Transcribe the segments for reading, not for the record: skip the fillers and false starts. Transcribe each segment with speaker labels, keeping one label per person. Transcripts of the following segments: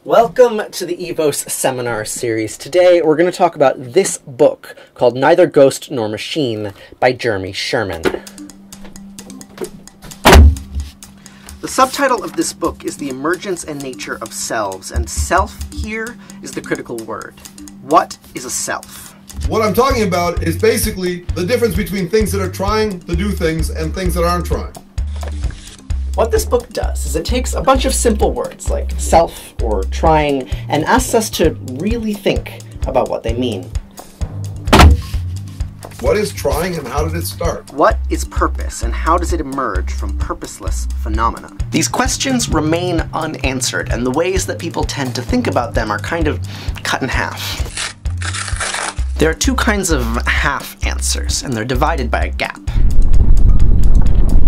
Speaker 1: Welcome to the EVOS seminar series. Today we're going to talk about this book called Neither Ghost Nor Machine by Sherman. The subtitle of this book is The Emergence and Nature of Selves, and self here is the critical word. What is a self?
Speaker 2: What I'm talking about is basically the difference between things that are trying to do things and things that aren't trying.
Speaker 1: What this book does is it takes a bunch of simple words like self or trying and asks us to really think about what they mean.
Speaker 2: What is trying and how did it start?
Speaker 1: What is purpose and how does it emerge from purposeless phenomena? These questions remain unanswered, and the ways that people tend to think about them are kind of cut in half. There are two kinds of half answers, and they're divided by a gap.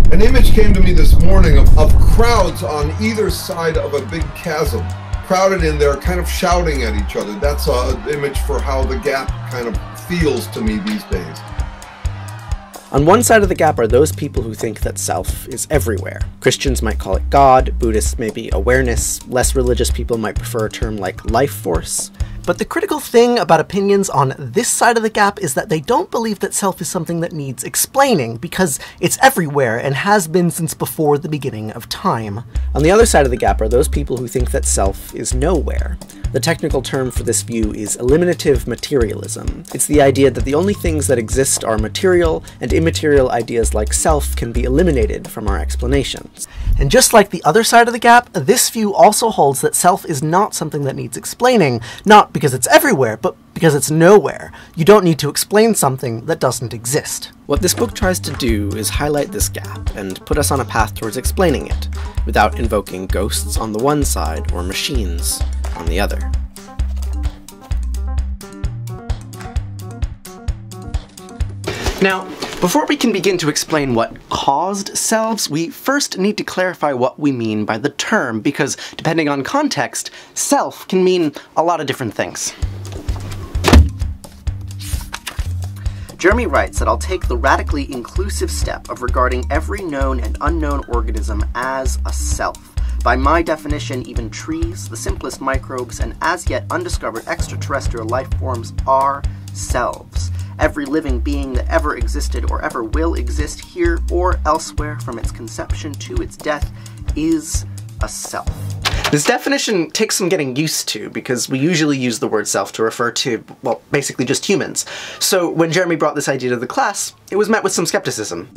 Speaker 2: An image came to me this morning of crowds on either side of a big chasm, crowded in there, kind of shouting at each other. That's an image for how the gap kind of feels to me these days.
Speaker 1: On one side of the gap are those people who think that self is everywhere. Christians might call it God, Buddhists maybe awareness, less religious people might prefer a term like life force. But the critical thing about opinions on this side of the gap is that they don't believe that self is something that needs explaining, because it's everywhere and has been since before the beginning of time. On the other side of the gap are those people who think that self is nowhere. The technical term for this view is eliminative materialism. It's the idea that the only things that exist are material, and immaterial ideas like self can be eliminated from our explanations. And just like the other side of the gap, this view also holds that self is not something that needs explaining, not because it's everywhere, but because it's nowhere. You don't need to explain something that doesn't exist. What this book tries to do is highlight this gap and put us on a path towards explaining it, without invoking ghosts on the one side or machines on the other. Now, before we can begin to explain what caused selves, we first need to clarify what we mean by the term, because depending on context, self can mean a lot of different things. Jeremy writes that I'll take the radically inclusive step of regarding every known and unknown organism as a self. By my definition, even trees, the simplest microbes, and as yet undiscovered extraterrestrial life forms are selves. Every living being that ever existed or ever will exist here or elsewhere from its conception to its death is a self. This definition takes some getting used to, because we usually use the word self to refer to, well, basically just humans. So when Jeremy brought this idea to the class, it was met with some skepticism.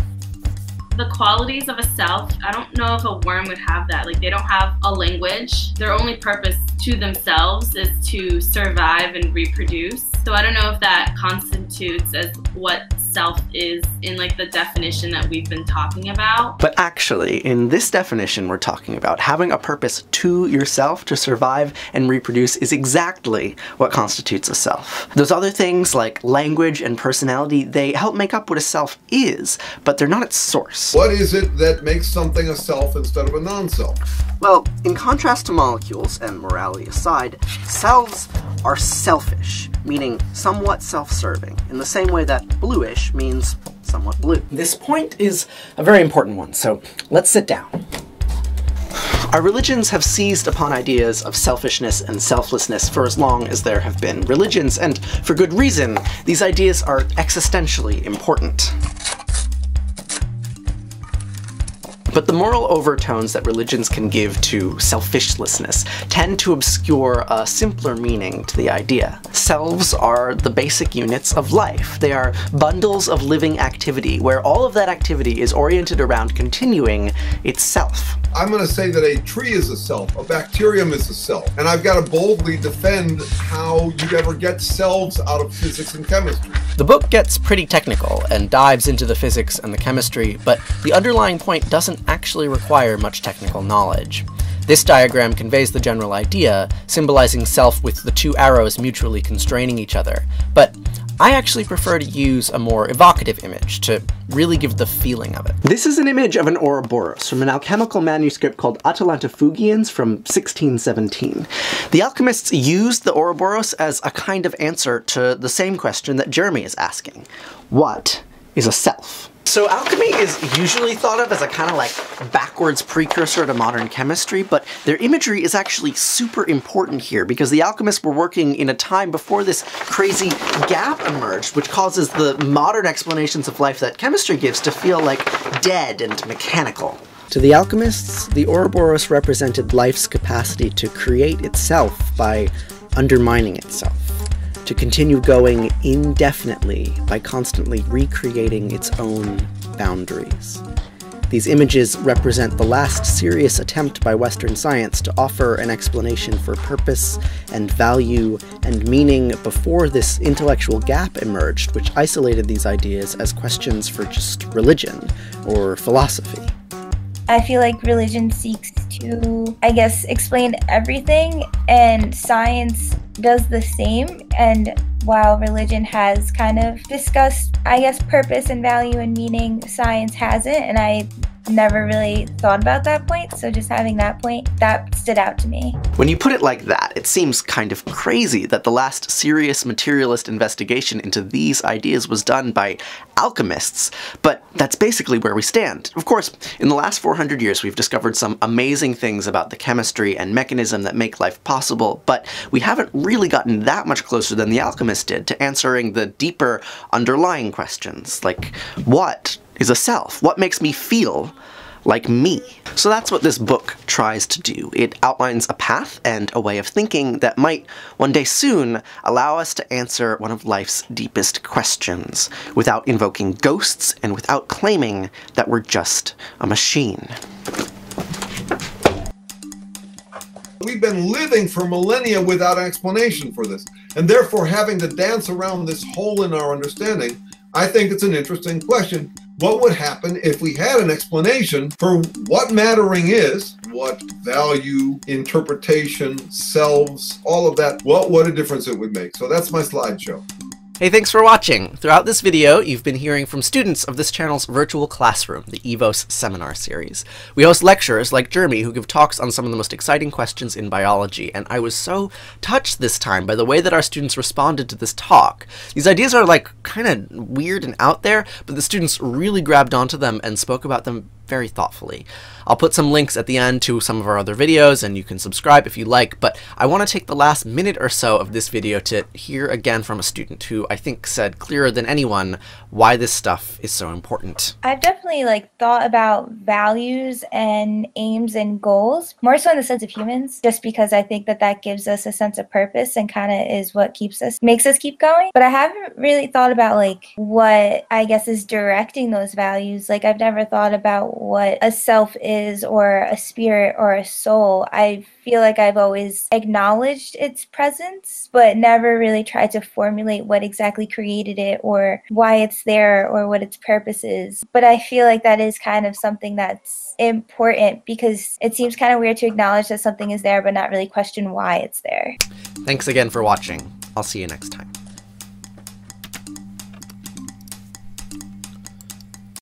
Speaker 3: The qualities of a self, I don't know if a worm would have that. Like, they don't have a language. Their only purpose to themselves is to survive and reproduce. So I don't know if that constitutes as what self is in like the definition that we've been talking about.
Speaker 1: But actually, in this definition we're talking about, having a purpose to yourself to survive and reproduce is exactly what constitutes a self. Those other things like language and personality, they help make up what a self is, but they're not its source.
Speaker 2: What is it that makes something a self instead of a non-self?
Speaker 1: Well, in contrast to molecules, and morality aside, selves are selfish, meaning somewhat self-serving, in the same way that bluish means somewhat blue. This point is a very important one, so let's sit down. Our religions have seized upon ideas of selfishness and selflessness for as long as there have been religions, and for good reason. These ideas are existentially important. But the moral overtones that religions can give to selfishlessness tend to obscure a simpler meaning to the idea. Selves are the basic units of life. They are bundles of living activity, where all of that activity is oriented around continuing itself.
Speaker 2: I'm going to say that a tree is a self, a bacterium is a self, and I've got to boldly defend how you'd ever get selves out of physics and chemistry.
Speaker 1: The book gets pretty technical and dives into the physics and the chemistry, but the underlying point doesn't actually require much technical knowledge. This diagram conveys the general idea, symbolizing self with the two arrows mutually constraining each other, but I actually prefer to use a more evocative image to really give the feeling of it. This is an image of an Ouroboros from an alchemical manuscript called Atalantafugians from 1617. The alchemists used the Ouroboros as a kind of answer to the same question that Jeremy is asking. What is a self? So alchemy is usually thought of as a kind of like backwards precursor to modern chemistry, but their imagery is actually super important here because the alchemists were working in a time before this crazy gap emerged, which causes the modern explanations of life that chemistry gives to feel like dead and mechanical. To the alchemists, the Ouroboros represented life's capacity to create itself by undermining itself, to continue going indefinitely by constantly recreating its own boundaries. These images represent the last serious attempt by Western science to offer an explanation for purpose and value and meaning before this intellectual gap emerged, which isolated these ideas as questions for just religion or philosophy.
Speaker 4: I feel like religion seeks to, I guess, explain everything, and science does the same. And while religion has kind of discussed, I guess, purpose and value and meaning, science hasn't, and I never really thought about that point, so just having that point, that stood out to me.
Speaker 1: When you put it like that, it seems kind of crazy that the last serious materialist investigation into these ideas was done by alchemists, but that's basically where we stand. Of course, in the last 400 years we've discovered some amazing things about the chemistry and mechanism that make life possible, but we haven't really gotten that much closer than the alchemists did to answering the deeper underlying questions, like what is a self? What makes me feel like me? So that's what this book tries to do. It outlines a path and a way of thinking that might, one day soon, allow us to answer one of life's deepest questions, without invoking ghosts and without claiming that we're just a machine.
Speaker 2: We've been living for millennia without an explanation for this, and therefore having to dance around this hole in our understanding. I think it's an interesting question. What would happen if we had an explanation for what mattering is, what value, interpretation, selves, all of that, what a difference it would make. So that's my slideshow.
Speaker 1: Hey, thanks for watching! Throughout this video, you've been hearing from students of this channel's virtual classroom, the EVOS seminar series. We host lecturers like Jeremy who give talks on some of the most exciting questions in biology, and I was so touched this time by the way that our students responded to this talk. These ideas are like kind of weird and out there, but the students really grabbed onto them and spoke about them very thoughtfully. I'll put some links at the end to some of our other videos, and you can subscribe if you like, but I want to take the last minute or so of this video to hear again from a student who I think said clearer than anyone why this stuff is so important.
Speaker 4: I've definitely thought about values and aims and goals, more so in the sense of humans, just because I think that gives us a sense of purpose and kind of is what makes us keep going. But I haven't really thought about what I guess is directing those values. I've never thought about what a self is, or a spirit, or a soul. I feel like I've always acknowledged its presence, but never really tried to formulate what exactly created it, or why it's there, or what its purpose is. But I feel like that is kind of something that's important, because it seems kind of weird to acknowledge that something is there but not really question why it's there.
Speaker 1: Thanks again for watching. I'll see you next time.